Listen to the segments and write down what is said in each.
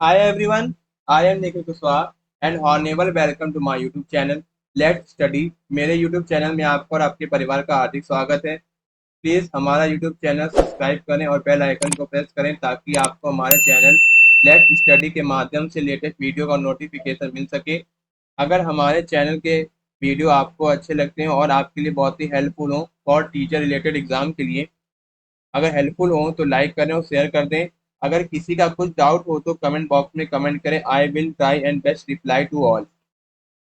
Hi everyone, I am Nikhil Kushwaha and horrible welcome to my YouTube channel Let's Study। मेरे YouTube channel में आपका और आपके परिवार का हार्दिक स्वागत है। प्लीज़ हमारा YouTube चैनल सब्सक्राइब करें और बेल आइकन को प्रेस करें ताकि आपको हमारे चैनल लेट्स स्टडी के माध्यम से लेटेस्ट वीडियो का नोटिफिकेशन मिल सके। अगर हमारे चैनल के वीडियो आपको अच्छे लगते हैं और आपके लिए बहुत ही हेल्पफुल हो फॉर टीचर रिलेटेड एग्जाम के लिए, अगर हेल्पफुल हो तो लाइक करें और शेयर कर दें। अगर किसी का कुछ डाउट हो तो कमेंट बॉक्स में कमेंट करें। I will try and best reply to all.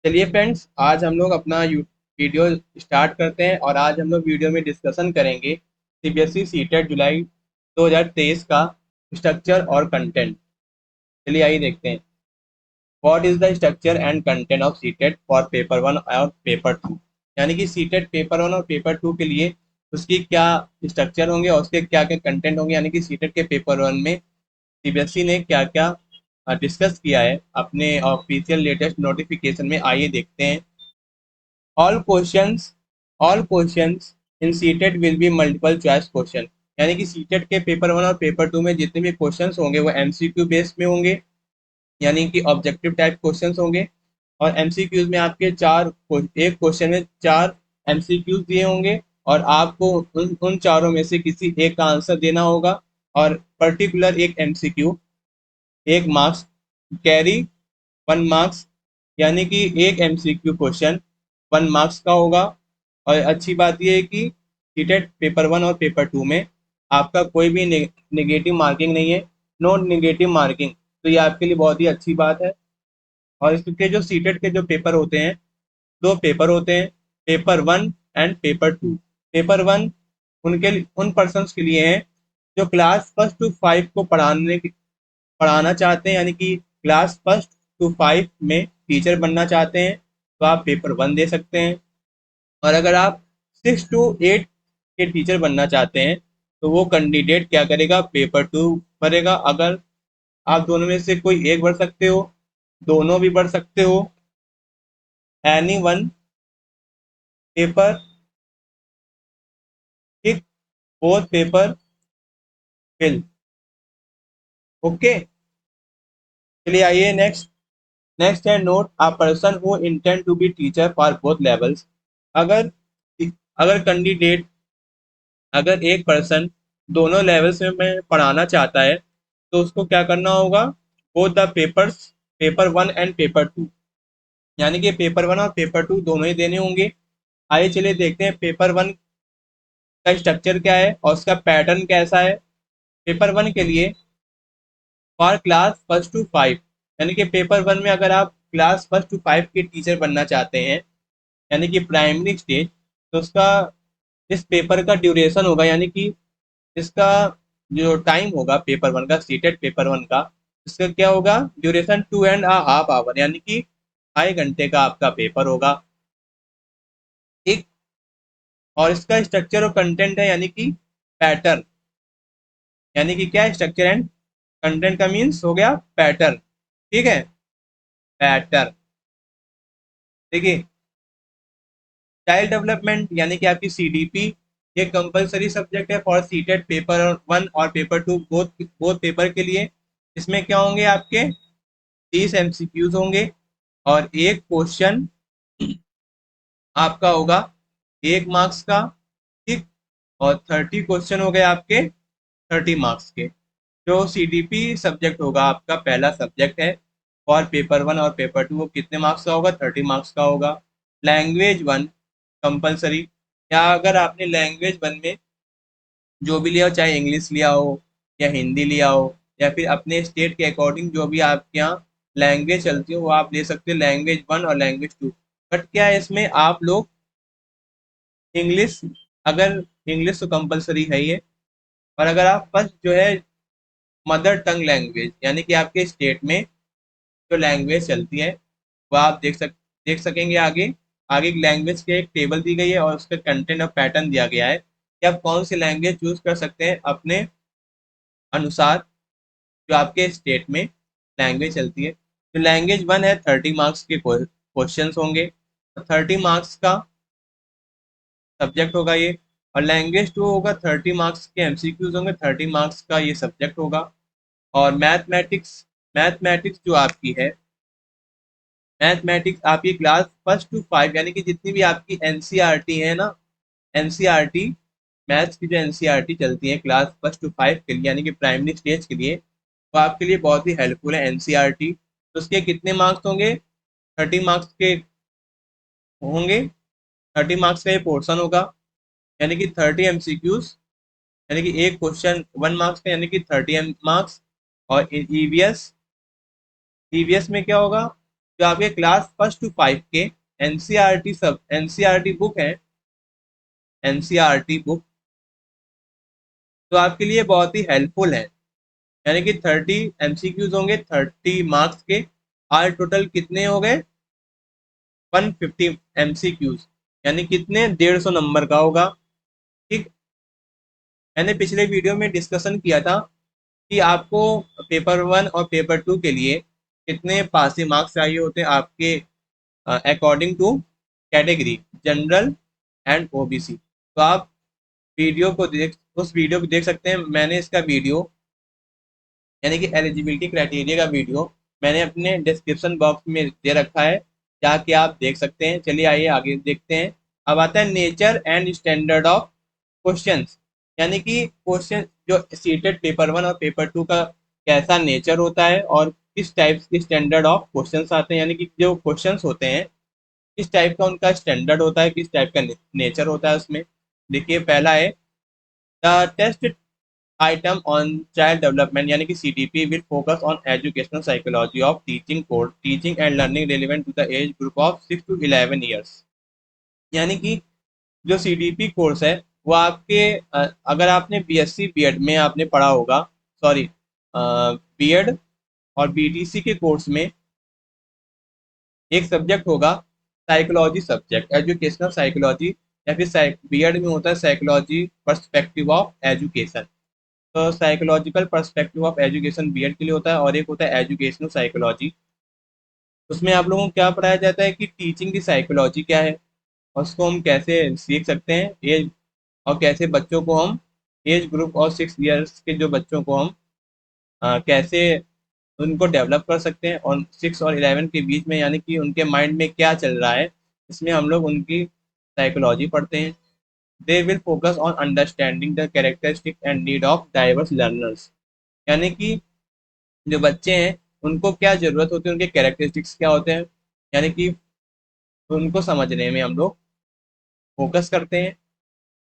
चलिए फ्रेंड्स, आज हम लोग अपना वीडियो स्टार्ट करते हैं और आज हम लोग वीडियो में डिस्कशन करेंगे सीबीएसई सीटेट जुलाई 2023 का स्ट्रक्चर और कंटेंट। चलिए आइए देखते हैं। What is the structure and content of CTET for paper one और पेपर टू। यानी कि सीटेट पेपर वन और पेपर टू के लिए उसकी क्या स्ट्रक्चर होंगे और उसके क्या क्या कंटेंट होंगे। यानी कि सीटेट के पेपर वन में सीबीएसई ने क्या क्या डिस्कस किया है अपने ऑफिशियल लेटेस्ट नोटिफिकेशन में, आइए देखते हैं। All questions all questions in CTET will be multiple choice question. यानी कि सीटेट के पेपर वन और पेपर टू में जितने भी क्वेश्चंस होंगे वो एमसीक्यू बेस्ड में होंगे, यानी कि ऑब्जेक्टिव टाइप क्वेश्चंस होंगे। और एमसीक्यूज में आपके एक क्वेश्चन में चार एमसीक्यूज दिए होंगे और आपको उन चारों में से किसी एक का आंसर देना होगा। और पर्टिकुलर एक एमसीक्यू एक मार्क्स कैरी 1 मार्क्स, यानी कि एक एमसीक्यू क्वेश्चन 1 मार्क्स का होगा। और अच्छी बात यह है कि सीटेट पेपर वन और पेपर टू में आपका कोई भी नेगेटिव मार्किंग नहीं है, नो नेगेटिव मार्किंग। तो ये आपके लिए बहुत ही अच्छी बात है। और इसके जो सीटेट के जो पेपर होते हैं, दो पेपर होते हैं, paper one and paper two. Paper one उन पर्सन्स के लिए है जो क्लास फर्स्ट टू फाइव को पढ़ाना चाहते हैं, यानी कि क्लास फर्स्ट टू फाइव में टीचर बनना चाहते हैं तो आप पेपर वन दे सकते हैं। और अगर आप 6 to 8 के टीचर बनना चाहते हैं तो वो कैंडिडेट क्या करेगा, पेपर टू भरेगा। अगर आप दोनों में से कोई एक भर सकते हो, दोनों भी भर सकते हो, एनी वन पेपर, ठीक, बोथ पेपर फिल। ओके, चलिए आइए नेक्स्ट। नेक्स्ट है not a person who intend to be teacher for both levels. अगर अगर कैंडिडेट अगर एक पर्सन दोनों लेवल्स में पढ़ाना चाहता है तो उसको क्या करना होगा, both the papers, paper one and paper two, यानी कि पेपर वन और पेपर टू दोनों ही देने होंगे। आइए चलिए देखते हैं पेपर वन का स्ट्रक्चर क्या है और उसका पैटर्न कैसा है। पेपर वन के लिए for class first to five, यानी कि पेपर वन में अगर आप क्लास फर्स्ट टू फाइव के टीचर बनना चाहते हैं, यानी कि प्राइमरी स्टेज, तो उसका इस पेपर का ड्यूरेशन होगा, यानी कि इसका जो टाइम होगा पेपर वन का, सीटेट पेपर वन का, इसका क्या होगा, ड्यूरेशन 2.5 आवर, यानी कि 2.5 घंटे का आपका पेपर होगा। ठीक। और इसका स्ट्रक्चर और कंटेंट है, यानी कि पैटर्न, यानी कि क्या स्ट्रक्चर एंड कंटेंट का मीन्स हो गया पैटर्न। ठीक है, पैटर्न। देखिए, चाइल्ड डेवलपमेंट यानी कि आपकी सीडीपी, ये कंपलसरी सब्जेक्ट है फॉर सीटेट पेपर वन और paper two, both both paper के लिए। इसमें क्या होंगे, आपके 30 एमसीक्यूज होंगे और एक क्वेश्चन आपका होगा 1 मार्क्स का। ठीक। और 30 क्वेश्चन हो गए आपके 30 मार्क्स के। जो सीडीपी सब्जेक्ट होगा आपका पहला सब्जेक्ट है फॉर पेपर वन और पेपर टू, वो कितने मार्क्स का होगा, 30 मार्क्स का होगा। लैंग्वेज वन कंपलसरी, या अगर आपने लैंग्वेज वन में जो भी लिया हो, चाहे इंग्लिश लिया हो या हिंदी लिया हो या फिर अपने स्टेट के अकॉर्डिंग जो भी आपके यहाँ लैंग्वेज चलती हो वो आप ले सकते हो, लैंग्वेज वन और लैंग्वेज टू। बट क्या है, इसमें आप लोग इंग्लिश, अगर इंग्लिश तो कंपलसरी है ही है। और अगर आप फर्स्ट जो है मदर टंग लैंग्वेज, यानी कि आपके स्टेट में जो लैंग्वेज चलती है वो आप देख सकेंगे। आगे आगे लैंग्वेज की एक टेबल दी गई है और उसका कंटेंट और पैटर्न दिया गया है कि आप कौन सी लैंग्वेज चूज कर सकते हैं अपने अनुसार जो आपके स्टेट में लैंग्वेज चलती है। तो लैंग्वेज वन है, 30 मार्क्स के क्वेश्चंस होंगे, 30 मार्क्स का सब्जेक्ट होगा ये। और लैंग्वेज टू होगा, 30 मार्क्स के एमसीक्यूज होंगे, 30 मार्क्स का ये सब्जेक्ट होगा। और मैथमेटिक्स मैथमेटिक्स जो आपकी है, मैथमेटिक्स आपकी क्लास फर्स्ट टू फाइव, यानी कि जितनी भी आपकी एनसीईआरटी है ना, एनसीईआरटी मैथ्स की जो एनसीईआरटी चलती है क्लास फर्स्ट टू फाइव के लिए, यानी कि प्राइमरी स्टेज के लिए, वो आपके लिए बहुत ही हेल्पफुल है एनसीईआरटी। तो उसके कितने मार्क्स होंगे? 30 मार्क्स के होंगे। 30 मार्क्स का ये पोर्शन होगा, यानी कि 30 MCQs, यानी कि एक क्वेश्चन 1 मार्क्स का, यानी कि 30 मार्क्स। और ईवीएस, ईवीएस में क्या होगा? जो आपके क्लास फर्स्ट टू फाइव के एनसीईआरटी, सब एनसीईआरटी बुक है, एनसीईआरटी बुक, तो आपके लिए बहुत ही हेल्पफुल है। यानी कि 30 MCQs होंगे 30 मार्क्स के, और टोटल कितने हो गए? 150 MCQs, यानी कितने? 150 नंबर का होगा। ठीक। मैंने पिछले वीडियो में डिस्कशन किया था कि आपको पेपर 1 और पेपर 2 के लिए कितने पासिंग मार्क्स चाहिए होते हैं आपके, according to category, general and OBC. तो आप वीडियो को देख उस वीडियो को देख सकते हैं। मैंने इसका वीडियो, यानी कि एलिजिबिलिटी क्राइटेरिया का वीडियो, मैंने अपने डिस्क्रिप्शन बॉक्स में दे रखा है, जाके आप देख सकते हैं। चलिए आइए आगे देखते हैं। अब आता है nature and standard of questions, यानी कि क्वेश्चन जो सीटेड पेपर 1 और पेपर 2 का कैसा नेचर होता है, और किस टाइप के स्टैंडर्ड ऑफ क्वेश्चंस आते हैं, यानी कि जो क्वेश्चंस होते हैं किस टाइप का उनका स्टैंडर्ड होता है, किस टाइप का नेचर होता है उसमें। देखिए पहला है, the test item on child development, यानी कि CDP will focus on educational psychology of teaching and learning relevant to the age group of 6 to 11 years। यानी कि जो CDP कोर्स है वो आपके, अगर आपने BSc बीएड में आपने पढ़ा होगा, सॉरी, बीएड और बीटीसी के कोर्स में एक सब्जेक्ट होगा साइकोलॉजी सब्जेक्ट, एजुकेशनल साइकोलॉजी, या फिर बीएड में होता है साइकोलॉजी पर्सपेक्टिव ऑफ एजुकेशन। तो psychological perspective of education BEd के लिए होता है, और एक होता है एजुकेशनल साइकोलॉजी। उसमें आप लोगों को क्या पढ़ाया जाता है कि टीचिंग की साइकोलॉजी क्या है, और उसको हम कैसे सीख सकते हैं एज, और कैसे बच्चों को हम एज ग्रुप और 6 इयर्स के जो बच्चों को हम कैसे उनको डेवलप कर सकते हैं, और 6 और 11 के बीच में, यानी कि उनके माइंड में क्या चल रहा है, इसमें हम लोग उनकी साइकोलॉजी पढ़ते हैं। They will focus on understanding the characteristic and need of diverse learners, यानी कि जो बच्चे हैं उनको क्या जरूरत होती है, उनके कैरेक्टरिस्टिक्स क्या होते हैं, यानी कि उनको समझने में हम लोग फोकस करते हैं।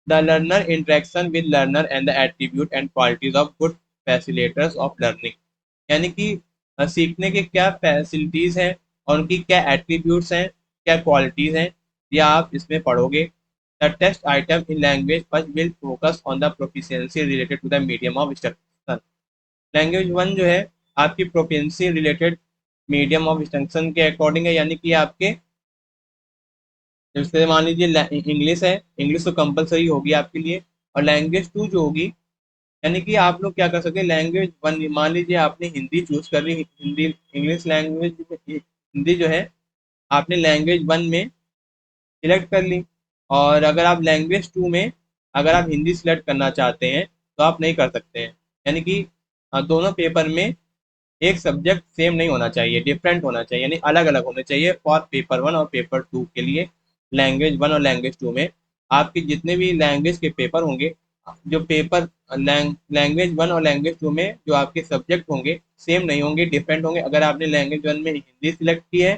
The learner interaction with learner and the attribute and qualities of good facilitators of learning, यानी कि सीखने के क्या फैसिलिटीज हैं और उनकी क्या एट्रीब्यूट्स हैं, क्या क्वालिटीज हैं, ये आप इसमें पढ़ोगे। The test item in language first will focus on the proficiency related to the medium of instruction. Language 1 जो है आपकी proficiency related medium of instruction के अकॉर्डिंग है, यानी कि आपके, जैसे मान लीजिए इंग्लिश है, इंग्लिश तो कंपलसरी होगी आपके लिए। और लैंग्वेज 2 जो होगी, यानी कि आप लोग क्या कर सकते हैं, लैंग्वेज 1 मान लीजिए आपने हिंदी चूज कर ली, हिंदी इंग्लिश लैंग्वेज, हिंदी जो है आपने लैंग्वेज 1 में सिलेक्ट कर ली, और अगर आप लैंग्वेज 2 में अगर आप हिंदी सिलेक्ट करना चाहते हैं तो आप नहीं कर सकते हैं। यानी कि दोनों पेपर में एक सब्जेक्ट सेम नहीं होना चाहिए, डिफरेंट होना चाहिए, यानी अलग अलग होने चाहिए फॉर पेपर 1 और पेपर 2 के लिए। लैंग्वेज 1 और लैंग्वेज 2 में आपके जितने भी लैंग्वेज के पेपर होंगे, जो पेपर लैंग्वेज 1 और लैंग्वेज 2 में जो आपके सब्जेक्ट होंगे सेम नहीं होंगे, डिफरेंट होंगे। अगर आपने लैंग्वेज 1 में हिंदी सिलेक्ट की है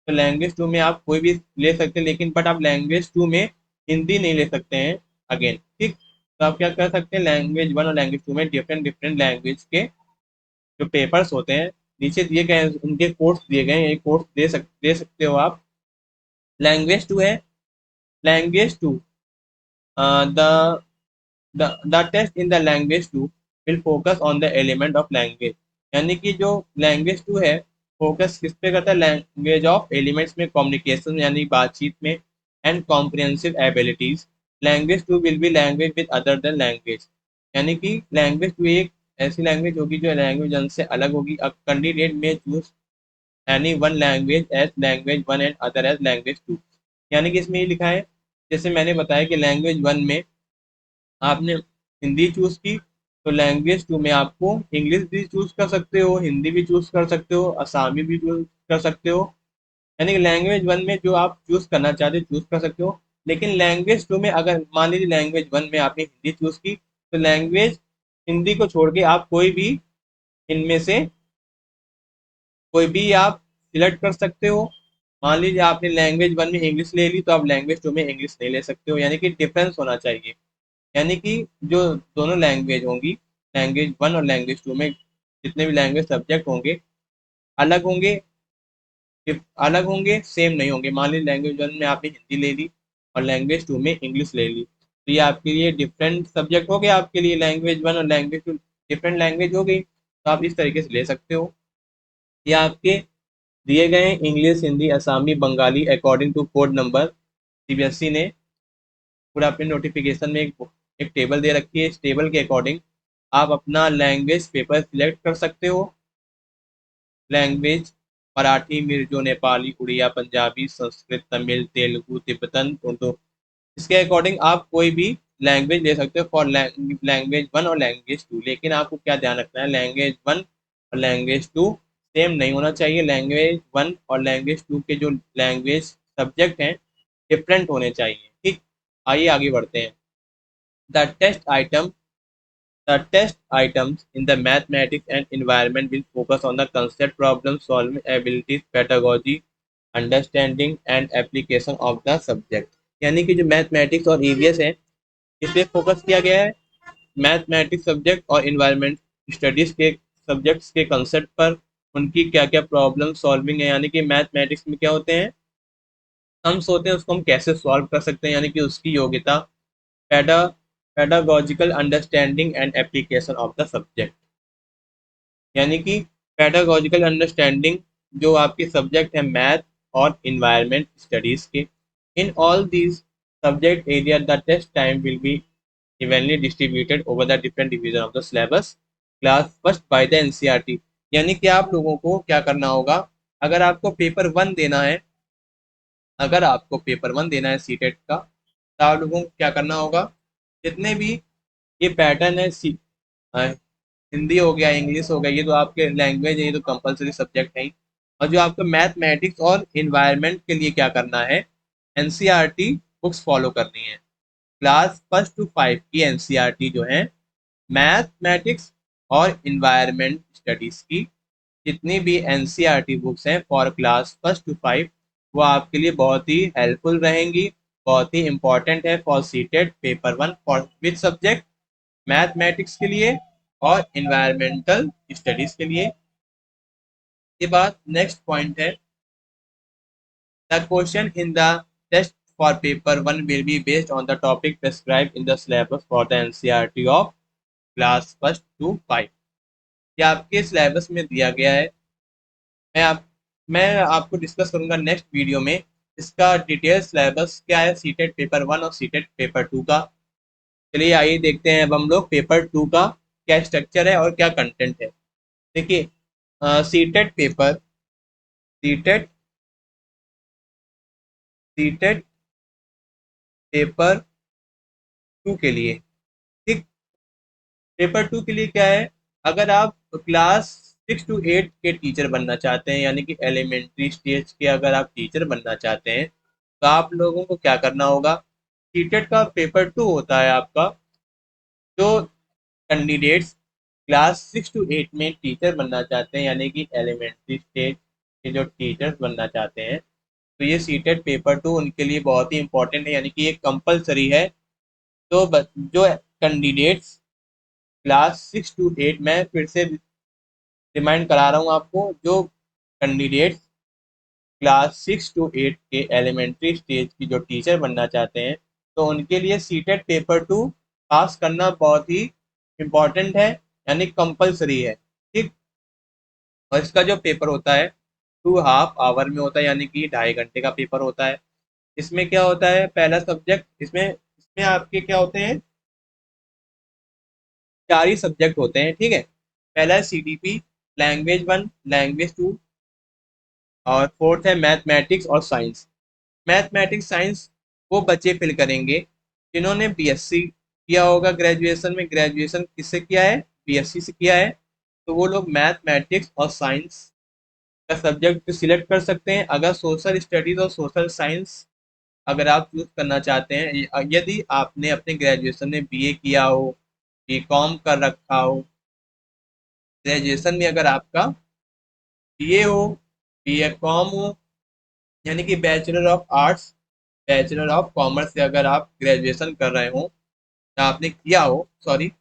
तो लैंग्वेज 2 में आप कोई भी ले सकते हैं, लेकिन बट आप लैंग्वेज 2 में हिंदी नहीं ले सकते हैं अगेन। ठीक। तो आप क्या कर सकते हैं, लैंग्वेज 1 और लैंग्वेज 2 में डिफरेंट डिफरेंट लैंग्वेज के जो पेपर्स होते हैं नीचे दिए गए हैं, उनके कोर्स दिए गए हैं, एक कोर्स दे सकते हो आप। लैंग्वेज 2 है, language 2, the the test in the language 2 will focus on the element of language, यानी कि जो लैंग्वेज 2 है फोकस किस पे करता है, लैंग्वेज ऑफ एलिमेंट्स में, कम्युनिकेशन यानी बातचीत में, and comprehensive abilities. Language 2 will be language with other than language, यानी कि लैंग्वेज 2 एक ऐसी लैंग्वेज होगी जो लैंग्वेज 1 से अलग होगी। A candidate may choose any one language as language 1 and other as language 2, यानी कि इसमें ये लिखा है, जैसे मैंने बताया कि लैंग्वेज 1 में आपने हिंदी चूज की, तो लैंग्वेज 2 में आपको इंग्लिश भी चूज कर सकते हो, हिंदी भी चूज कर सकते हो, असामी भी चूज कर सकते हो। यानी कि लैंग्वेज 1 में जो आप चूज करना चाहते हो चूज कर सकते हो। लेकिन लैंग्वेज 2 में अगर मान लीजिए लैंग्वेज 1 में आपने हिंदी चूज की, तो लैंग्वेज हिंदी को छोड़ के आप कोई भी इनमें से कोई भी आप सिलेक्ट कर सकते हो। मान लीजिए आपने लैंग्वेज 1 में इंग्लिश ले ली, तो आप लैंग्वेज 2 में इंग्लिश नहीं ले सकते हो, यानी कि डिफरेंस होना चाहिए। यानी कि जो दोनों लैंग्वेज होंगी, लैंग्वेज 1 और लैंग्वेज 2 में जितने भी लैंग्वेज सब्जेक्ट होंगे, अलग होंगे, अलग होंगे, सेम नहीं होंगे। मान लीजिए लैंग्वेज 1 में आपने हिंदी ले ली और लैंग्वेज 2 में इंग्लिश ले ली, तो ये आपके लिए डिफरेंट सब्जेक्ट हो गया, आपके लिए लैंग्वेज 1 और लैंग्वेज 2 डिफरेंट लैंग्वेज हो गई, तो आप इस तरीके से ले सकते हो। ये आपके दिए गए हैं English, Hindi, Assamese, Bengali according to code number. CBSE ने पूरा अपने नोटिफिकेशन में एक टेबल दे रखी है। इस टेबल के अकॉर्डिंग आप अपना लैंग्वेज पेपर सिलेक्ट कर सकते हो। लैंग्वेज मराठी, मिर्जो, नेपाली, उड़िया, पंजाबी, संस्कृत, तमिल, तेलुगु, तिब्बतन, उर्दू, इसके अकॉर्डिंग आप कोई भी लैंग्वेज ले सकते हो फॉर लैंग्वेज 1 और लैंग्वेज 2। लेकिन आपको क्या ध्यान रखना है, लैंग्वेज 1 और लैंग्वेज 2 सेम नहीं होना चाहिए। लैंग्वेज 1 और लैंग्वेज 2 के जो लैंग्वेज सब्जेक्ट हैं डिफरेंट होने चाहिए। ठीक, आइए आगे बढ़ते हैं। The test item The test items in the mathematics and environment will focus on the concept, problem solving abilities, pedagogy, understanding and application of the subject। यानी कि जो मैथमेटिक्स और ईवीएस है, इस पे फोकस किया गया है। मैथमेटिक्स सब्जेक्ट और इन्वायरमेंट स्टडीज के सब्जेक्ट्स के कंसेप्ट पर, उनकी क्या क्या प्रॉब्लम सॉल्विंग है, यानी कि मैथमेटिक्स में क्या होते हैं, सम्स होते हैं, उसको हम कैसे सॉल्व कर सकते हैं, यानी कि उसकी योग्यता, peda pedagogical understanding and application of the subject. यानी कि पेडागोजिकल अंडरस्टैंडिंग जो आपके सब्जेक्ट है मैथ और इन्वायरमेंट स्टडीज के, in all these subject area the test time will be evenly distributed over the different division of the syllabus class first by the NCERT. यानी कि आप लोगों को क्या करना होगा, अगर आपको पेपर वन देना है, अगर आपको पेपर वन देना है सीटेट का, तो आप लोगों को क्या करना होगा, जितने भी ये पैटर्न है, हिंदी हो गया, इंग्लिश हो गया, ये तो आपके लैंग्वेज है, ये तो कंपलसरी सब्जेक्ट है ही। और जो आपको मैथमेटिक्स और इन्वायरमेंट के लिए क्या करना है, एनसीईआरटी बुक्स फॉलो करनी है। क्लास फर्स्ट टू फाइव की एनसीईआरटी जो है, मैथमेटिक्स और इन्वायरमेंट स्टडीज की जितनी भी एनसीईआरटी बुक्स हैं for class first to five, वो आपके लिए बहुत ही हेल्पफुल रहेंगी, बहुत ही इंपॉर्टेंट है for CTET paper one for which subject, mathematics के लिए और इन्वायरमेंटल स्टडीज के लिए। के बाद नेक्स्ट पॉइंट है, the question in the test for paper one will be based on the topic prescribe in the syllabus for the NCERT of class first to five. ये आपके सिलेबस में दिया गया है। मैं आप मैं आपको डिस्कस करूंगा नेक्स्ट वीडियो में इसका डिटेल सिलेबस क्या है, सीटेट पेपर वन और सीटेट पेपर टू का। चलिए आइए देखते हैं अब हम लोग पेपर टू का क्या स्ट्रक्चर है और क्या कंटेंट है। देखिए, CTET paper, CTET CTET paper two के लिए, ठीक, पेपर टू के लिए क्या है, अगर आप क्लास 6 to 8 के टीचर बनना चाहते हैं, यानी कि एलिमेंट्री स्टेज के अगर आप टीचर बनना चाहते हैं, तो आप लोगों को क्या करना होगा, सीटेट का पेपर टू होता है आपका। जो कैंडिडेट्स क्लास 6 to 8 में टीचर बनना चाहते हैं, यानी कि एलिमेंट्री स्टेज के जो टीचर्स बनना चाहते हैं, तो ये सीटेट पेपर टू उनके लिए बहुत ही इंपॉर्टेंट है, यानी कि ये कंपलसरी है। तो जो कैंडिडेट्स क्लास 6 to 8, मैं फिर से रिमाइंड करा रहा हूँ आपको, जो कैंडिडेट्स क्लास 6 to 8 के एलिमेंट्री स्टेज की जो टीचर बनना चाहते हैं, तो उनके लिए सीटेट पेपर टू पास करना बहुत ही इम्पॉर्टेंट है, यानी कंपलसरी है। ठीक, और इसका जो पेपर होता है 2.5 आवर में होता है, यानी कि 2.5 घंटे का पेपर होता है। इसमें क्या होता है, पहला सब्जेक्ट, इसमें इसमें आपके क्या होते हैं, 4 ही सब्जेक्ट होते हैं, ठीक है। पहला है CDP, language one, language two, और फोर्थ है मैथमेटिक्स और साइंस। मैथमेटिक्स साइंस वो बच्चे फिल करेंगे जिन्होंने बीएससी किया होगा ग्रेजुएशन में, ग्रेजुएशन किससे किया है, बीएससी से किया है, तो वो लोग मैथमेटिक्स और साइंस का सब्जेक्ट सिलेक्ट कर सकते हैं। अगर सोशल स्टडीज और सोशल साइंस अगर आप चूज करना चाहते हैं, यदि आपने अपने ग्रेजुएशन में बीए किया हो, बीकॉम कर रखा हो, ग्रेजुएशन में अगर आपका बीए हो, बीकॉम हो, यानी कि bachelor of arts, bachelor of commerce से अगर आप ग्रेजुएशन कर रहे हो या आपने किया हो, सॉरी,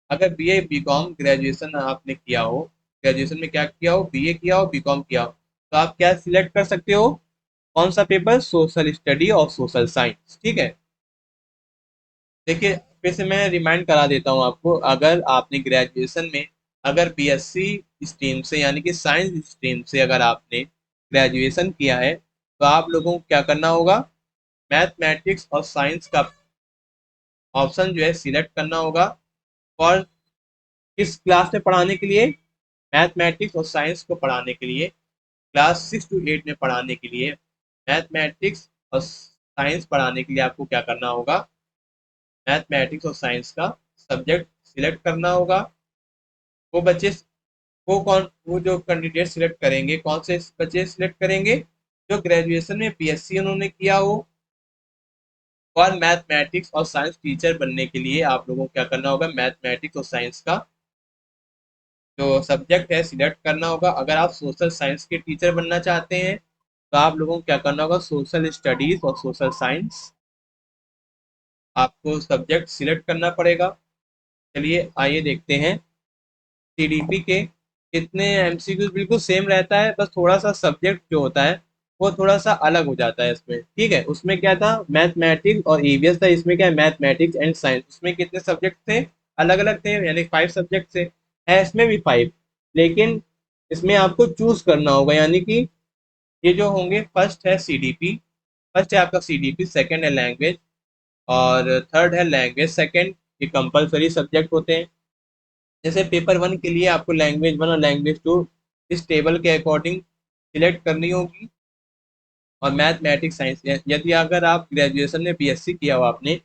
अगर बीए बीकॉम ग्रेजुएशन आपने किया हो, ग्रेजुएशन में क्या किया हो, बीए किया हो, बीकॉम किया हो, तो आप क्या सिलेक्ट कर सकते हो, कौन सा पेपर, सोशल स्टडी और सोशल साइंस। ठीक है, देखिए फिर से मैं रिमाइंड करा देता हूँ आपको, अगर आपने ग्रेजुएशन में अगर बीएससी स्ट्रीम से यानी कि साइंस स्ट्रीम से अगर आपने ग्रेजुएशन किया है, तो आप लोगों को क्या करना होगा, मैथमेटिक्स और साइंस का ऑप्शन जो है सिलेक्ट करना होगा। और किस क्लास में पढ़ाने के लिए, मैथमेटिक्स और साइंस को पढ़ाने के लिए, क्लास 6 to 8 में पढ़ाने के लिए, मैथमेटिक्स और साइंस पढ़ाने के लिए आपको क्या करना होगा, मैथमेटिक्स और साइंस का सब्जेक्ट सिलेक्ट करना होगा। वो बच्चे, वो जो कैंडिडेट सिलेक्ट करेंगे, कौन से बच्चे सिलेक्ट करेंगे, जो ग्रेजुएशन में बीएससी उन्होंने किया हो, और मैथमेटिक्स और साइंस टीचर बनने के लिए आप लोगों को क्या करना होगा, मैथमेटिक्स और साइंस का जो सब्जेक्ट है सिलेक्ट करना होगा। अगर आप सोशल साइंस के टीचर बनना चाहते हैं, तो आप लोगों को क्या करना होगा, सोशल स्टडीज और सोशल साइंस आपको सब्जेक्ट सिलेक्ट करना पड़ेगा। चलिए आइए देखते हैं सीडीपी के कितने एमसीक्यूज, बिल्कुल सेम रहता है, बस थोड़ा सा सब्जेक्ट जो होता है वो थोड़ा सा अलग हो जाता है इसमें। ठीक है, उसमें क्या था, मैथमेटिक्स और ईवीएस था, इसमें क्या है, मैथमेटिक्स एंड साइंस। उसमें कितने सब्जेक्ट थे, अलग अलग थे, यानी 5 सब्जेक्ट थे, है इसमें भी 5, लेकिन इसमें आपको चूज करना होगा, यानी कि ये जो होंगे, फर्स्ट है सीडीपी, फर्स्ट है आपका सीडीपी, सेकंड है लैंग्वेज, और थर्ड है लैंग्वेज सेकंड। ये कंपलसरी सब्जेक्ट होते हैं। जैसे पेपर 1 के लिए आपको लैंग्वेज 1 और लैंग्वेज 2 इस टेबल के अकॉर्डिंग सिलेक्ट करनी होगी। और मैथमेटिक्स साइंस, यदि अगर आप ग्रेजुएशन में बीएससी किया हो आपने,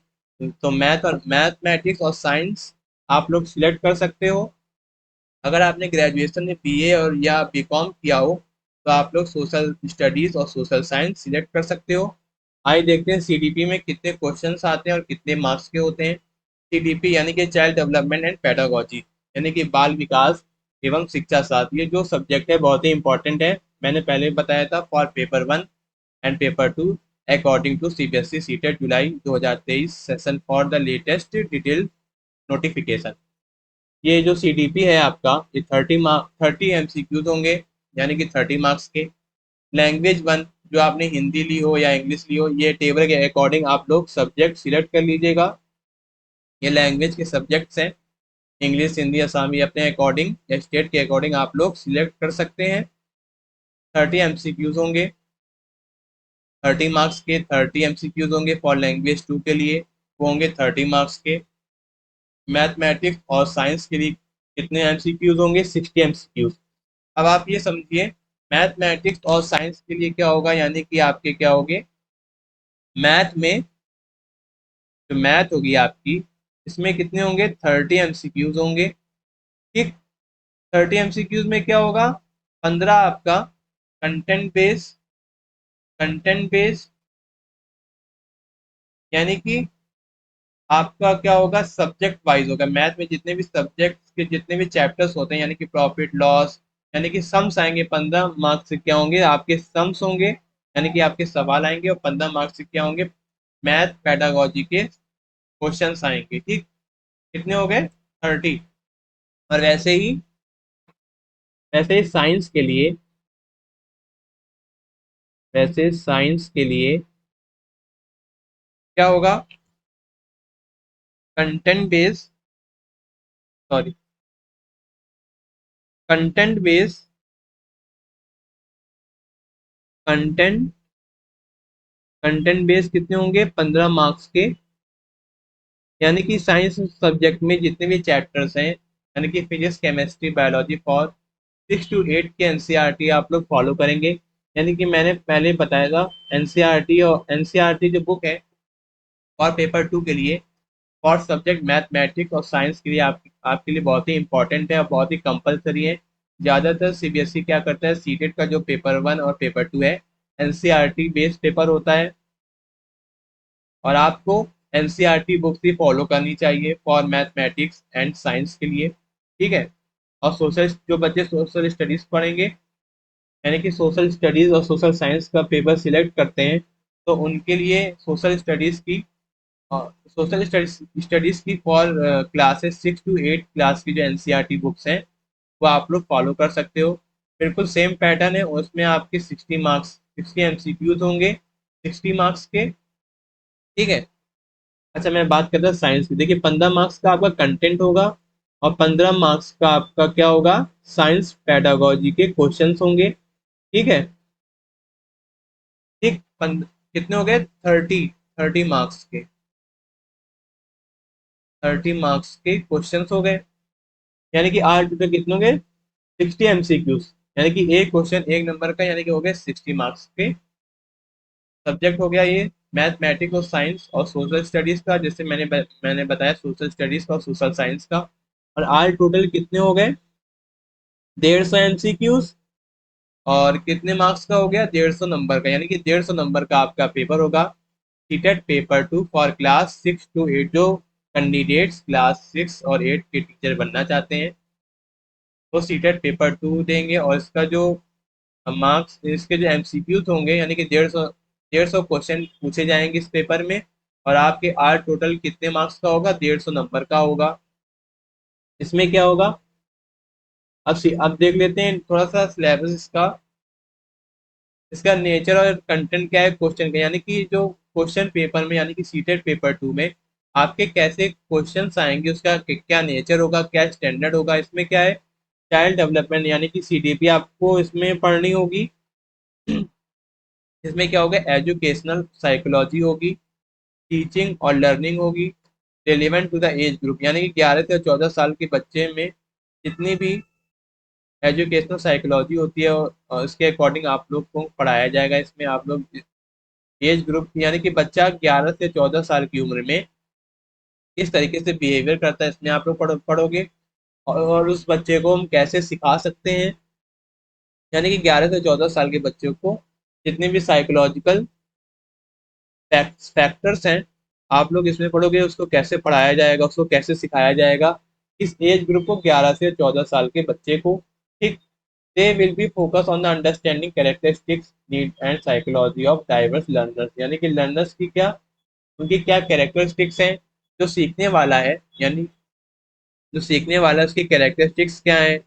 तो मैथमेटिक्स और साइंस आप लोग सिलेक्ट कर सकते हो। अगर आपने ग्रेजुएशन में बीए और या बीकॉम किया हो, तो आप लोग सोशल स्टडीज और सोशल साइंस सिलेक्ट कर सकते हो। आइए देखते हैं सीडीपी में कितने क्वेश्चंस आते हैं और कितने मार्क्स के होते हैं। सीडीपी यानी कि चाइल्ड डेवलपमेंट एंड पेडागोजी, यानी कि बाल विकास एवं शिक्षा शास्त्र, ये जो सब्जेक्ट है बहुत ही इंपॉर्टेंट है। मैंने पहले बताया था, for paper 1 and paper 2 according to CBSE CTET July 2023 session for the latest detail notification. ये जो सीडीपी है आपका, ये 30 एमसीक्यूज होंगे, यानी कि 30 मार्क्स के। लैंग्वेज 1 जो आपने हिंदी ली हो या इंग्लिश ली हो, ये टेबल के अकॉर्डिंग आप लोग सब्जेक्ट सिलेक्ट कर लीजिएगा। ये लैंग्वेज के सब्जेक्ट्स हैं, इंग्लिश हिंदी असमी, अपने अकॉर्डिंग या स्टेट के अकॉर्डिंग आप लोग सिलेक्ट कर सकते हैं। 30 एमसीक्यूज होंगे, 30 मार्क्स के 30 एमसीक्यूज होंगे। फॉर लैंग्वेज 2 के लिए वो होंगे 30 मार्क्स के। मैथमेटिक्स और साइंस के लिए कितने एमसीक्यूज होंगे, 60 एमसीक्यूज। अब आप ये समझिए, मैथमेटिक्स और साइंस के लिए क्या होगा, यानी कि आपके क्या होंगे, मैथ में जो मैथ होगी आपकी, इसमें कितने होंगे, 30 एमसीक्यूज होंगे। ठीक, 30 एमसीक्यूज में क्या होगा, 15 आपका कंटेंट बेस, कंटेंट बेस यानी कि आपका क्या होगा, सब्जेक्ट वाइज होगा। मैथ में जितने भी सब्जेक्ट के जितने भी चैप्टर्स होते हैं, यानी कि प्रॉफिट लॉस, यानी कि सम्स आएंगे, 15 मार्क्स से क्या होंगे, आपके सम्स होंगे, यानी कि आपके सवाल आएंगे, और 15 मार्क्स से क्या होंगे, मैथ पेडागोजी के क्वेश्चंस आएंगे। ठीक, कितने हो गए, 30। और वैसे ही साइंस के लिए, वैसे साइंस के लिए क्या होगा, content base, sorry, content base, content content base कितने होंगे, 15 मार्क्स के। यानी कि साइंस सब्जेक्ट में जितने भी चैप्टर्स हैं, यानी कि physics chemistry biology, for 6 to 8 के एनसीईआरटी आप लोग फॉलो करेंगे। यानी कि मैंने पहले बताया था, एनसीईआरटी और एनसीईआरटी जो बुक है और पेपर 2 के लिए, फॉर सब्जेक्ट मैथमेटिक्स और साइंस के लिए आपके लिए बहुत ही इंपॉर्टेंट है और बहुत ही कंपलसरी है। ज़्यादातर सीबीएसई क्या करता है, सीटेट का जो पेपर 1 और पेपर 2 है एनसीईआरटी बेस्ड पेपर होता है, और आपको एनसीईआरटी बुक्स ही फॉलो करनी चाहिए फॉर मैथमेटिक्स एंड साइंस के लिए, ठीक है। और सोशल, जो बच्चे सोशल स्टडीज पढ़ेंगे, यानी कि सोशल स्टडीज और सोशल साइंस का पेपर सिलेक्ट करते हैं, तो उनके लिए सोशल स्टडीज की फॉर क्लासेस 6 to 8 क्लास की जो एनसीईआरटी बुक्स हैं वो आप लोग फॉलो कर सकते हो। बिल्कुल सेम पैटर्न है, उसमें आपके 60 मार्क्स, 60 MCQs होंगे 60 मार्क्स के, ठीक है। अच्छा, मैं बात करता हूँ साइंस की। देखिए, 15 मार्क्स का आपका कंटेंट होगा और 15 मार्क्स का आपका क्या होगा, साइंस पेडागोजी के क्वेश्चंस होंगे, ठीक है। ठीक, कितने हो गए, 30 मार्क्स के, 30 मार्क्स के क्वेश्चंस हो गए, यानी कि आर टोटल कितने हो गए, 60 MCQs, यानी कि एक क्वेश्चन 1 नंबर का, यानी कि हो गए 60 मार्क्स के। सब्जेक्ट हो गया ये मैथमेटिक्स और साइंस और सोशल स्टडीज का, जैसे मैंने बताया सोशल स्टडीज का और सोशल साइंस का। और आर टोटल कितने हो गए, 150 MCQs, और कितने मार्क्स का हो गया, 150 नंबर का, यानी कि 150 नंबर का आपका पेपर होगा। CTET paper 2 for class 6 to 8, जो कैंडिडेट्स क्लास 6 और 8 के टीचर बनना चाहते हैं वो सीटेट पेपर 2 देंगे, और इसका जो मार्क्स, इसके जो एमसीक्यूज होंगे, यानी कि 150 क्वेश्चन पूछे जाएंगे इस पेपर में, और आपके आर टोटल कितने मार्क्स का होगा, 150 नंबर का होगा। इसमें क्या होगा, अब देख लेते हैं थोड़ा सा सिलेबस इसका। इसका नेचर और कंटेंट क्या है क्वेश्चन का, यानी कि जो क्वेश्चन पेपर में, यानी कि सीटेट पेपर 2 में आपके कैसे क्वेश्चंस आएंगे, उसका क्या नेचर होगा, क्या स्टैंडर्ड होगा। इसमें क्या है, चाइल्ड डेवलपमेंट यानी कि सीडीपी आपको इसमें पढ़नी होगी। इसमें क्या होगा, एजुकेशनल साइकोलॉजी होगी, टीचिंग और लर्निंग होगी, relevant to the age group, यानी कि 11 से 14 साल के बच्चे में जितनी भी एजुकेशनल साइकोलॉजी होती है और उसके अकॉर्डिंग आप लोग को पढ़ाया जाएगा। इसमें आप लोग एज ग्रुप, यानी कि बच्चा 11 से 14 साल की उम्र में किस तरीके से बिहेवियर करता है, इसमें आप लोग पढ़ोगे। और उस बच्चे को हम कैसे सिखा सकते हैं, यानी कि 11 से 14 साल के बच्चों को जितने भी साइकोलॉजिकल फैक्टर्स हैं आप लोग इसमें पढ़ोगे, उसको कैसे पढ़ाया जाएगा, उसको कैसे सिखाया जाएगा, इस एज ग्रुप को 11 से 14 साल के बच्चे को, ठीक। They will be focus on the understanding characteristics need and psychology of diverse learners, यानी कि लर्नर्स की क्या, उनकी क्या कैरेक्टरिस्टिक्स हैं, जो सीखने वाला है, यानी जो सीखने वाला है उसकी कैरेक्टरिस्टिक्स क्या है,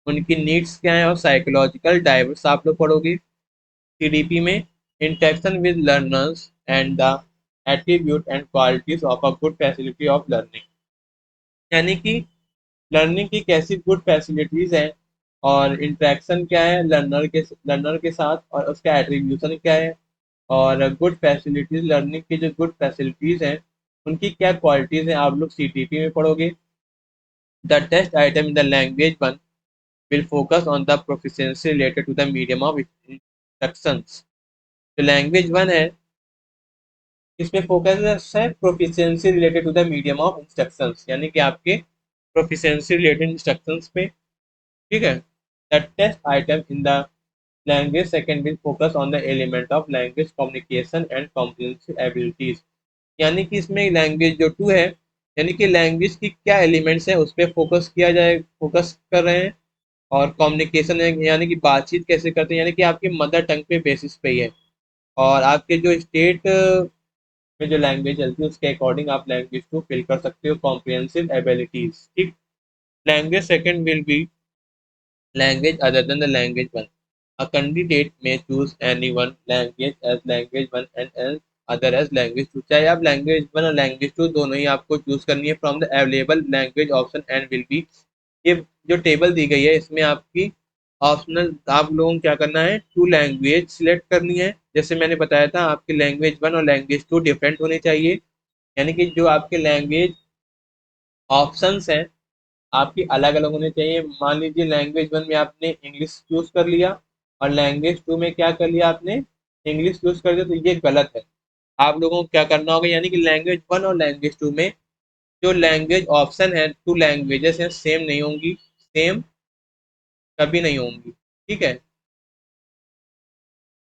उनकी नीड्स क्या है, और साइकोलॉजिकल डाइवर्स आप लोग पढ़ोगे। सीडीपी में interaction with learners and the attribute and qualities of a good facility of learning, यानी कि लर्निंग की कैसी गुड फैसिलिटीज हैं और इंटरेक्शन क्या है लर्नर के साथ, और उसका एट्रीब्यूशन क्या है, और गुड फैसिलिटीज, लर्निंग की जो गुड फैसिलिटीज हैं उनकी क्या क्वालिटीज हैं, आप लोग सीटीपी में पढ़ोगे। The test item in the language one will focus on the proficiency related to the medium of instructions। जो लैंग्वेज वन है इसमें फोकस है proficiency related to the medium of instructions, यानी कि आपके प्रोफिशिएंसी रिलेटेड इंस्ट्रक्शंस पे, ठीक है। The test item in the language second will focus on the element of language communication and comprehensive abilities, यानी कि इसमें लैंग्वेज जो 2 है, यानी कि लैंग्वेज की क्या एलिमेंट्स है उस पर फोकस कर रहे हैं, और कम्युनिकेशन यानी कि बातचीत कैसे करते हैं, यानी कि आपके मदर टंग पे बेसिस पे ही है, और आपके जो स्टेट में जो लैंग्वेज चलती है उसके अकॉर्डिंग आप लैंग्वेज को फिल कर सकते हो, कॉम्प्रिहेंसिव एबिलिटीज, ठीक। Language second will be language other than the language one, a candidate may choose any one language as language one and other as language two, चाहे आप लैंग्वेज वन और language two दोनों ही आपको choose करनी है from the available language option and will be, ये जो टेबल दी गई है इसमें आपकी ऑप्शनल, आप लोगों को क्या करना है, 2 लैंग्वेज सिलेक्ट करनी है। जैसे मैंने बताया था आपकी लैंग्वेज वन और लैंग्वेज 2 डिफरेंट होने चाहिए, यानी कि जो आपके लैंग्वेज ऑप्शंस हैं आपकी अलग अलग होने चाहिए। मान लीजिए लैंग्वेज वन में आपने इंग्लिश चूज कर लिया और लैंग्वेज 2 में क्या कर लिया आपने, इंग्लिश चूज कर दिया, तो ये गलत है। आप लोगों को क्या करना होगा, यानी कि लैंग्वेज वन और लैंग्वेज 2 में जो लैंग्वेज ऑप्शन है, 2 लैंग्वेजेस हैं, सेम नहीं होंगी, सेम कभी नहीं होंगी, ठीक है।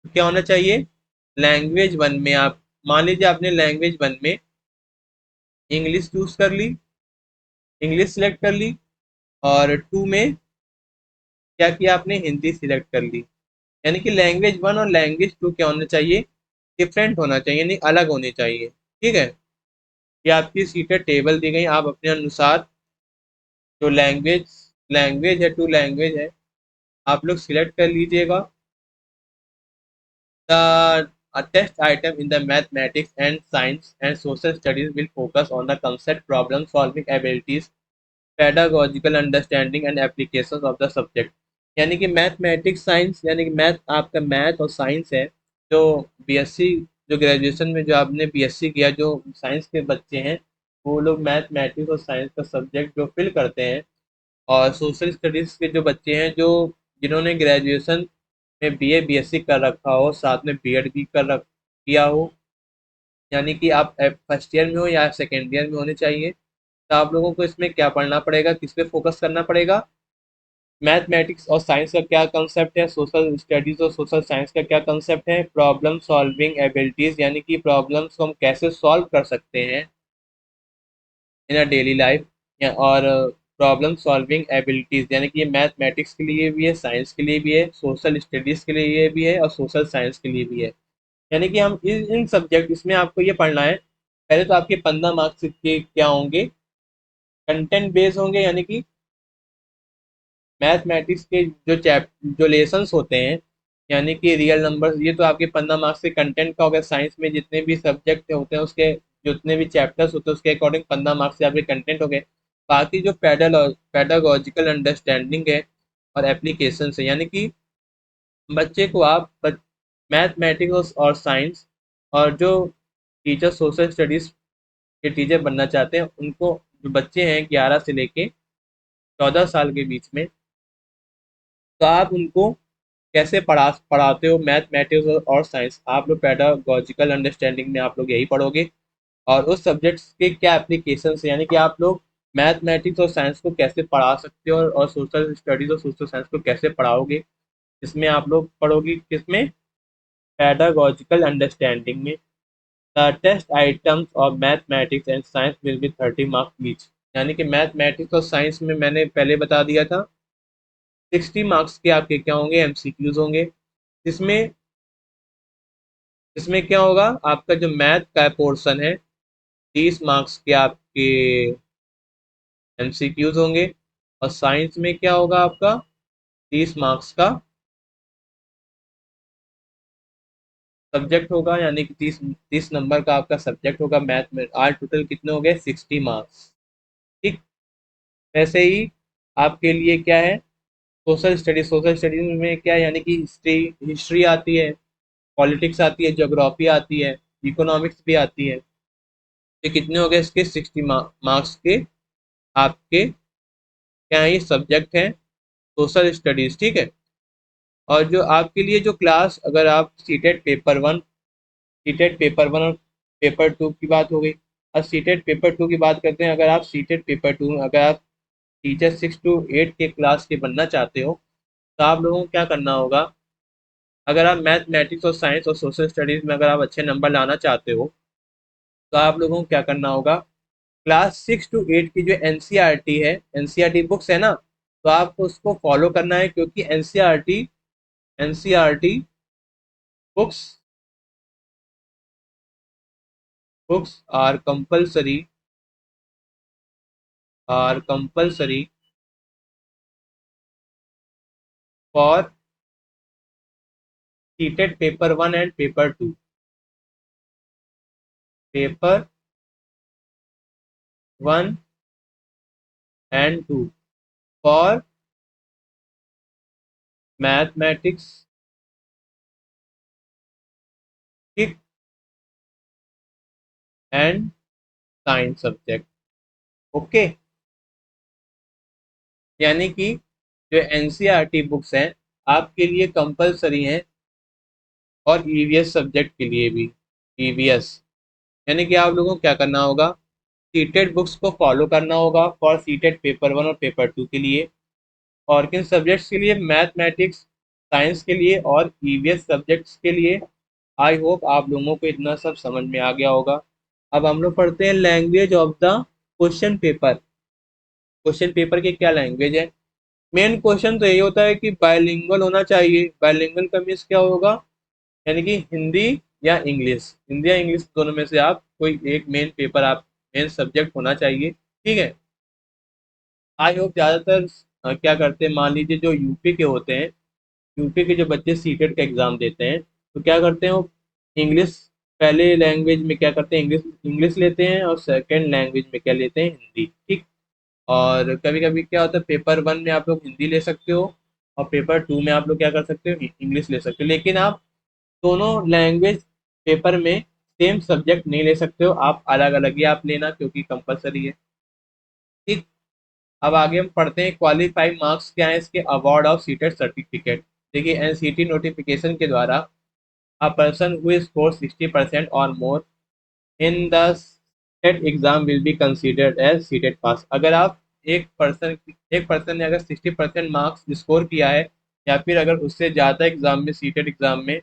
तो क्या होना चाहिए, लैंग्वेज वन में आप, मान लीजिए आपने लैंग्वेज वन में इंग्लिश चूज कर ली, इंग्लिश सिलेक्ट कर ली, और टू में क्या किया आपने, हिंदी सिलेक्ट कर ली। यानी कि लैंग्वेज वन और लैंग्वेज टू क्या होना चाहिए, डिफरेंट होना चाहिए, यानी अलग होने चाहिए, ठीक है। ये आपकी सीटें टेबल दी गई, आप अपने अनुसार जो लैंग्वेज लैंग्वेज है, 2 लैंग्वेज है, आप लोग सिलेक्ट कर लीजिएगा। The a test item in the mathematics and science and social studies will focus on the concept, problem solving abilities, pedagogical understanding and applications of the subject। यानी कि mathematics science, यानी कि math, आपका math और science है, जो BSc, जो graduation में जो आपने बीएससी किया, जो साइंस के बच्चे हैं, वो लोग मैथमेटिक्स और साइंस का सब्जेक्ट जो फिल करते हैं। और सोशल स्टडीज़ के जो बच्चे हैं, जो जिन्होंने ग्रेजुएशन में बीए बीएससी कर रखा हो, साथ में बीएड भी कर रख किया हो, यानी कि आप फर्स्ट ईयर में हो या सेकेंड ईयर में होने चाहिए, तो आप लोगों को इसमें क्या पढ़ना पड़ेगा, किस पे फोकस करना पड़ेगा, मैथमेटिक्स और साइंस का क्या कंसेप्ट है, सोशल स्टडीज और सोशल साइंस का क्या कंसेप्ट है, प्रॉब्लम सॉल्विंग एबिलिटीज, यानी कि प्रॉब्लम्स को हम कैसे सॉल्व कर सकते हैं इन अ डेली लाइफ, और प्रॉब्लम सॉल्विंग एबिलिटीज, यानी कि ये मैथमेटिक्स के लिए भी है, साइंस के लिए भी है, सोशल स्टडीज के लिए भी है, और सोशल साइंस के लिए भी है। यानी कि हम इन सब्जेक्ट, इसमें आपको ये पढ़ना है। पहले तो आपके 15 मार्क्स के क्या होंगे, कंटेंट बेस होंगे, यानी कि मैथमेटिक्स के जो लेसन्स होते हैं, यानी कि रियल नंबर्स, ये तो आपके 15 मार्क्स के कंटेंट का हो गया। साइंस में जितने भी सब्जेक्ट होते हैं, उसके जितने भी चैप्टर्स होते हैं, उसके अकॉर्डिंग 15 मार्क्स से आपके कंटेंट हो गए। बाकी जो पेडागोजिकल अंडरस्टैंडिंग है और एप्लीकेशन है, यानी कि बच्चे को आप मैथमेटिक्स और साइंस, और जो टीचर सोशल स्टडीज के टीचर बनना चाहते हैं, उनको, जो बच्चे हैं 11 से लेके 14 साल के बीच में, तो आप उनको कैसे पढ़ाते हो मैथमेटिक्स और साइंस, आप लोग पेडागोजिकल अंडरस्टैंडिंग में आप लोग यही पढ़ोगे। और उस सब्जेक्ट्स के क्या एप्लीकेशन है, यानी कि आप लोग मैथमेटिक्स और साइंस को कैसे पढ़ा सकते हो, और सोशल स्टडीज और सोशल साइंस को कैसे पढ़ाओगे, इसमें आप लोग पढ़ोगे, किसमें, पेडागोजिकल अंडरस्टैंडिंग में। The test items of mathematics and science will be 30 marks each. यानी कि मैथमेटिक्स और साइंस में मैंने पहले बता दिया था, 60 मार्क्स के आपके क्या होंगे, एमसीक्यूज होंगे। इसमें इसमें क्या होगा, आपका जो मैथ का पोर्शन है, 30 मार्क्स के आपके एमसीक्यूज होंगे। और साइंस में क्या होगा, आपका 30 मार्क्स का सब्जेक्ट होगा, यानी कि 30 नंबर का आपका सब्जेक्ट होगा मैथ में। आज टोटल कितने हो गए, 60 मार्क्स, ठीक। वैसे ही आपके लिए क्या है, सोशल स्टडीज में क्या है, यानी कि हिस्ट्री हिस्ट्री आती है, पॉलिटिक्स आती है, ज्योग्राफी आती है, इकोनॉमिक्स भी आती है। ये कितने हो गए, इसके 60 मार्क्स के आपके क्या है, ये सब्जेक्ट हैं सोशल स्टडीज, ठीक है। और जो आपके लिए जो क्लास, अगर आप सीटेट पेपर वन और पेपर टू की बात हो गई। अब सीटेट पेपर टू की बात करते हैं। अगर आप सीटेट पेपर टू, अगर आप टीचर 6 to 8 के क्लास के बनना चाहते हो, तो आप लोगों को क्या करना होगा, अगर आप मैथमेटिक्स और साइंस और सोशल स्टडीज में अगर आप अच्छे नंबर लाना चाहते हो, तो आप लोगों को क्या करना होगा, क्लास 6 to 8 की जो एनसीईआरटी है, एनसीईआरटी बुक्स है ना, तो आपको उसको फॉलो करना है, क्योंकि NCERT books books are compulsory for CTET paper one and paper 1 and 2 for mathematics, ठीक, एंड साइंस सब्जेक्ट, ओके। यानी कि जो एनसीईआरटी बुक्स हैं, आपके लिए कंपलसरी हैं, और ईवीएस सब्जेक्ट के लिए भी, ईवीएस, यानी कि आप लोगों को क्या करना होगा, सीटेड बुक्स को फॉलो करना होगा फॉर सीटेड पेपर 1 और पेपर 2 के लिए, और किन सब्जेक्ट्स के लिए, मैथमेटिक्स, साइंस के लिए और ईवीएस सब्जेक्ट्स के लिए। आई होप आप लोगों को इतना सब समझ में आ गया होगा। अब हम लोग पढ़ते हैं language of the question paper. Question paper की क्या लैंग्वेज है? मेन क्वेश्चन तो यही होता है कि बायलिंगुअल होना चाहिए। बायलिंगुअल का मीन्स क्या होगा? यानी कि हिंदी या इंग्लिश, हिंदी या इंग्लिश दोनों में से आप कोई एक मेन पेपर, आप मेन सब्जेक्ट होना चाहिए। ठीक है। आई होप ज़्यादातर क्या करते हैं, मान लीजिए जो यूपी के होते हैं, यूपी के जो बच्चे सीटेट का एग्ज़ाम देते हैं, तो क्या करते हैं वो इंग्लिश पहले लैंग्वेज में क्या करते हैं, इंग्लिश इंग्लिश लेते हैं, और सेकंड लैंग्वेज में क्या लेते हैं, हिंदी। ठीक। और कभी कभी क्या होता है, पेपर 1 में आप लोग हिंदी ले सकते हो, और पेपर 2 में आप लोग क्या कर सकते हो, इंग्लिश ले सकते हो। लेकिन आप दोनों लैंग्वेज पेपर में सेम सब्जेक्ट नहीं ले सकते हो, आप अलग अलग ही आप लेना, क्योंकि कंपलसरी है। ठीक। अब आगे हम पढ़ते हैं क्वालिफाइड मार्क्स क्या है इसके, अवार्ड ऑफ सीटेड सर्टिफिकेट। देखिए एनसीटी नोटिफिकेशन के द्वारा अ पर्सन हु स्कोर 60% और more in the set exam will be considered as CTET pass. अगर आप एक पर्सन ने अगर 60% मार्क्स स्कोर किया है, या फिर अगर उससे ज़्यादा एग्जाम में, सीटेड एग्जाम में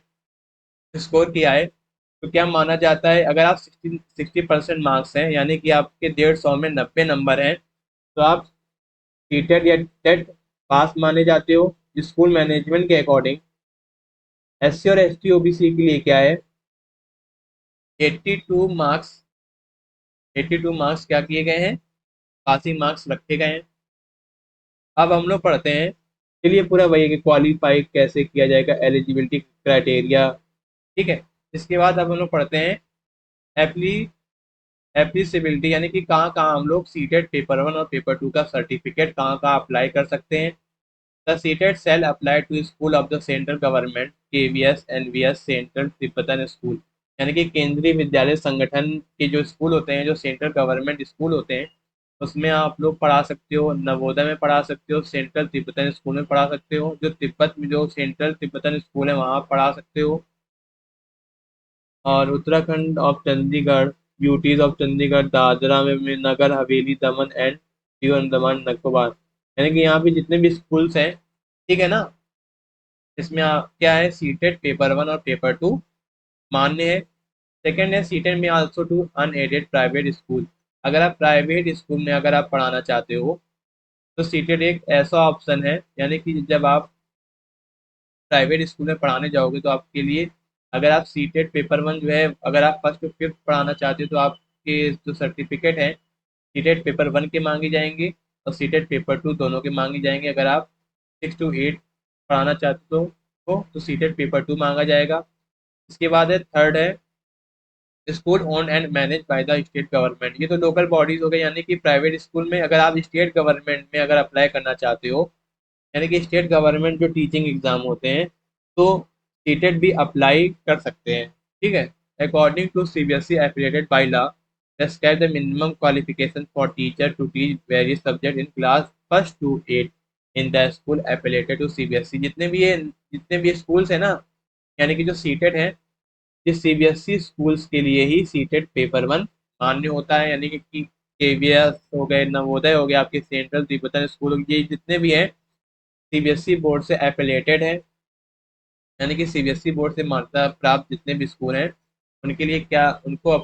स्कोर किया है, तो क्या माना जाता है, अगर आप 60% मार्क्स हैं, यानी कि आपके 150 में 90 नंबर हैं, तो आप सीटेड या टेट पास माने जाते हो। स्कूल मैनेजमेंट के अकॉर्डिंग एससी और एसटी ओबीसी के लिए क्या है, 82 मार्क्स, 82 मार्क्स क्या किए गए हैं, पासिंग मार्क्स रखे गए हैं। अब हम लोग पढ़ते हैं, चलिए पूरा वही है कि क्वालिफाई कैसे किया जाएगा, एलिजिबिलिटी क्राइटेरिया। ठीक है। इसके बाद अब हम लोग पढ़ते हैं एप्ली एप्लीसिबिलिटी, यानी कि कहाँ कहाँ हम लोग सीटेड पेपर 1 और पेपर 2 का सर्टिफिकेट कहाँ कहाँ अप्लाई कर सकते हैं। The CTET shall apply to school of the central government KVS NVS central Tibetan school, यानी कि केंद्रीय विद्यालय संगठन के जो स्कूल होते हैं, जो सेंट्रल गवर्नमेंट स्कूल होते हैं, उसमें आप लोग पढ़ा सकते हो। नवोदय में पढ़ा सकते हो, सेंट्रल तिब्बतन स्कूल में पढ़ा सकते हो, जो तिब्बत में जो सेंट्रल तिब्बतन स्कूल है वहाँ पढ़ा सकते हो। और Uttarakhand of Chandigarh, UTs of Chandigarh, Dadra में नगर हवेली, दमन एंड दीव अंडमान निकोबार, यानी कि यहाँ पे जितने भी स्कूल्स हैं, ठीक है ना, इसमें क्या है, सीटेड पेपर 1 और पेपर 2 मान्य है। सेकेंड है सीटेड में also to unaided private school. अगर आप प्राइवेट स्कूल में अगर आप पढ़ाना चाहते हो, तो सीटेड एक ऐसा ऑप्शन है, यानी कि जब आप प्राइवेट स्कूल में पढ़ाने जाओगे, तो आपके लिए अगर आप सीटेड पेपर 1 जो है, अगर आप फर्स्ट टू फिफ्थ पढ़ाना चाहते हो, तो आपके जो सर्टिफिकेट है सीटेड पेपर 1 के मांगे जाएंगे, और सीटेड पेपर 2 दोनों के मांगे जाएंगे। अगर आप 6 to 8 पढ़ाना चाहते तो सीटेड पेपर 2 मांगा जाएगा। इसके बाद है थर्ड है school own and manage by the state government. ये तो लोकल बॉडीज हो गए, यानी कि प्राइवेट स्कूल में अगर आप स्टेट गवर्नमेंट में अगर अप्लाई करना चाहते हो, यानी कि स्टेट गवर्नमेंट जो टीचिंग एग्जाम होते हैं, तो सीटेट भी अप्लाई कर सकते हैं। ठीक है। According to CBSE affiliated by law prescribe the minimum qualification for teacher to teach various subject in class first to 8 in the school affiliated to CBSE. जितने भी स्कूल्स है ना, यानी कि जो सीटेट है, इस सीबीएसई स्कूल्स के लिए ही सीटेट पेपर 1 मान्य होता है, यानी कि केवीएस हो गए, नवोदय हो गया, आपके सेंट्रल तिब्बतन स्कूल, ये जितने भी हैं सीबीएसई बोर्ड से एफिलिएटेड है, यानी कि सीबीएसई बोर्ड से मान्यता प्राप्त जितने भी स्कूल हैं, उनके लिए क्या, उनको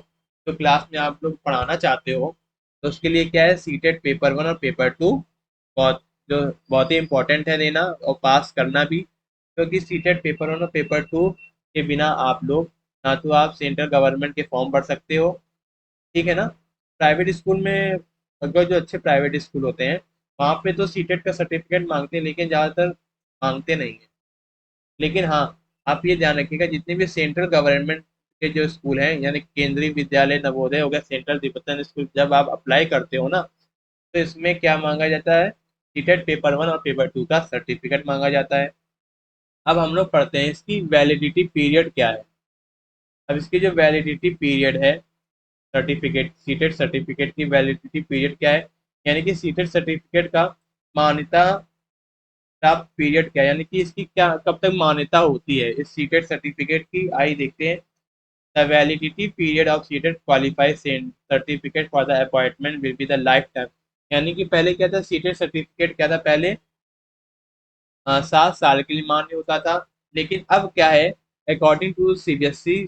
जो क्लास में आप लोग पढ़ाना चाहते हो, तो उसके लिए क्या है, सीटेट पेपर 1 और पेपर 2 बहुत, जो बहुत ही इंपॉर्टेंट है देना और पास करना भी, क्योंकि सीटेट पेपर 1 और पेपर 2 के बिना आप लोग ना तो आप सेंट्रल गवर्नमेंट के फॉर्म भर सकते हो, ठीक है ना। प्राइवेट स्कूल में, अगर जो अच्छे प्राइवेट स्कूल होते हैं, वहाँ पे तो सीटेट का सर्टिफिकेट मांगते हैं, लेकिन ज़्यादातर मांगते नहीं है। लेकिन हाँ, आप ये ध्यान रखिएगा, जितने भी सेंट्रल गवर्नमेंट के जो स्कूल हैं, यानी केंद्रीय विद्यालय नवोदय हो गया, सेंट्रल तिब्बतन स्कूल, जब आप अप्लाई करते हो ना, तो इसमें क्या मांगा जाता है, सीटेट पेपर 1 और पेपर 2 का सर्टिफिकेट मांगा जाता है। अब हम लोग पढ़ते हैं इसकी वैलिडिटी पीरियड क्या है। अब इसकी जो वैलिडिटी पीरियड है, सर्टिफिकेट, सीटेट सर्टिफिकेट की वैलिडिटी पीरियड क्या है, यानी कि सीटेट सर्टिफिकेट का मान्यता प्राप्त पीरियड क्या है, यानी कि इसकी क्या, कब तक मान्यता होती है इस सीटेट सर्टिफिकेट की, आइए देखते हैं। The validity period of seated qualify certificate for the appointment will be the life time. यानी कि पहले क्या था, सीटेड सर्टिफिकेट क्या था, पहले 7 साल के लिए मान्य होता था। लेकिन अब क्या है, according to CBSE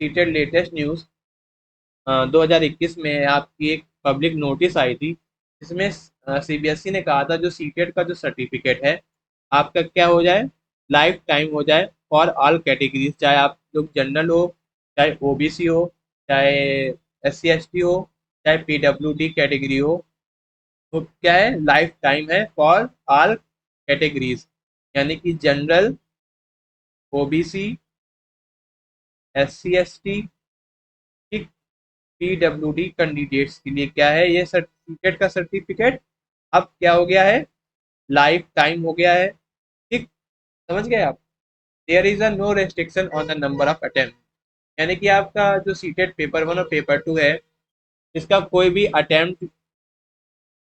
CTET latest news 2021 में आपकी एक पब्लिक नोटिस आई थी, जिसमें सीबीएसई ने कहा था जो सीटेट का जो सर्टिफिकेट है आपका क्या हो जाए, लाइफ टाइम हो जाए फॉर ऑल कैटेगरीज, चाहे आप लोग जनरल हो, चाहे ओबीसी हो, चाहे एससी एसटी हो, चाहे पीडब्ल्यूडी कैटेगरी हो। तो क्या है, लाइफ टाइम है फॉर ऑल कैटेगरीज, यानी कि general, OBC, SC ST, PWD candidates के लिए क्या है, ये सर्टिफिकेट का सर्टिफिकेट अब क्या हो गया है, लाइफ टाइम हो गया है। ठीक, समझ गए आप। There is a no restriction on the number of attempt, यानी कि आपका जो सीटेट पेपर 1 और पेपर 2 है, इसका कोई भी अटेम्प्ट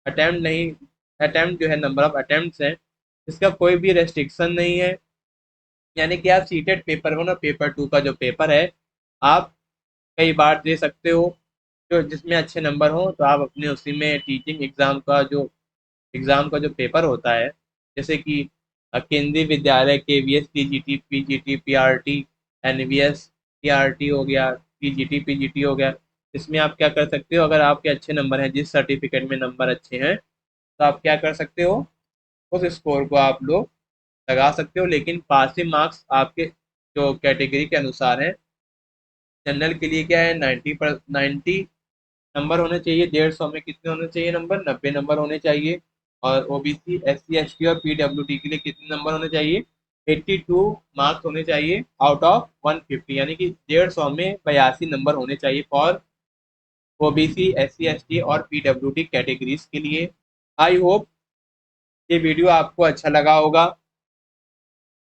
नहीं, अटेम्प्ट जो है नंबर ऑफ अटेम्प्ट है, इसका कोई भी रेस्ट्रिक्शन नहीं है। यानी कि आप सीटेट पेपर 1 और पेपर 2 का जो पेपर है, आप कई बार दे सकते हो। जो जिसमें अच्छे नंबर हो तो आप अपने उसी में टीचिंग एग्जाम का जो पेपर होता है, जैसे कि Kendriya Vidyalaya KVS TGT PGT PRT NVS PRT हो गया, पीजीटी पीजीटी हो गया, इसमें आप क्या कर सकते हो, अगर आपके अच्छे नंबर हैं, जिस सर्टिफिकेट में नंबर अच्छे हैं, तो आप क्या कर सकते हो, उस स्कोर को आप लोग लगा सकते हो। लेकिन पासिंग मार्क्स आपके जो कैटेगरी के अनुसार है, जनरल के लिए क्या है, 90 नंबर होने चाहिए, 150 में कितने होने चाहिए नंबर, 90 नंबर होने चाहिए। और ओबीसी एससी एसटी और पीडब्ल्यूडी के लिए कितने नंबर होने चाहिए, 82 मार्क्स होने चाहिए आउट ऑफ 150, यानी कि 150 में 82 नंबर होने चाहिए फॉर ओबीसी एससी एसटी और पीडब्ल्यूडी कैटेगरीज के लिए। आई होप ये वीडियो आपको अच्छा लगा होगा,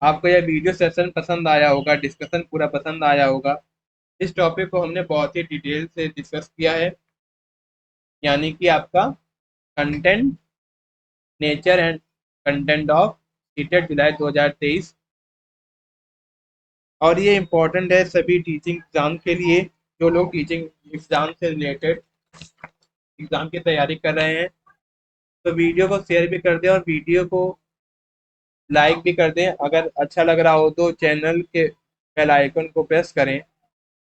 आपको यह वीडियो सेशन पसंद आया होगा, डिस्कशन पूरा पसंद आया होगा। इस टॉपिक को हमने बहुत ही डिटेल से डिस्कस किया है, यानी कि आपका content, nature and content of CTET जुलाई 2023। और ये इम्पोर्टेंट है सभी टीचिंग एग्जाम के लिए, जो लोग टीचिंग एग्जाम से रिलेटेड एग्जाम की तैयारी कर रहे हैं। तो वीडियो को शेयर भी कर दें और वीडियो को लाइक भी कर दें। अगर अच्छा लग रहा हो तो चैनल के बेल आइकन को प्रेस करें,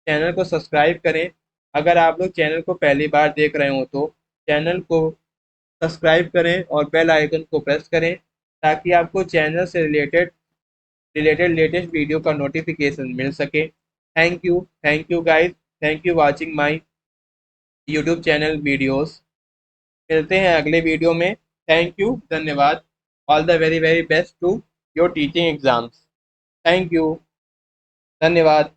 चैनल को सब्सक्राइब करें। अगर आप लोग चैनल को पहली बार देख रहे हो तो चैनल को सब्सक्राइब करें और बेल आइकन को प्रेस करें, ताकि आपको चैनल से रिलेटेड लेटेस्ट वीडियो का नोटिफिकेशन मिल सके। Thank you guys, thank you watching my YouTube channel videos. मिलते हैं अगले वीडियो में। थैंक यू, धन्यवाद। All the very very best to your teaching exams. Thank you, धन्यवाद।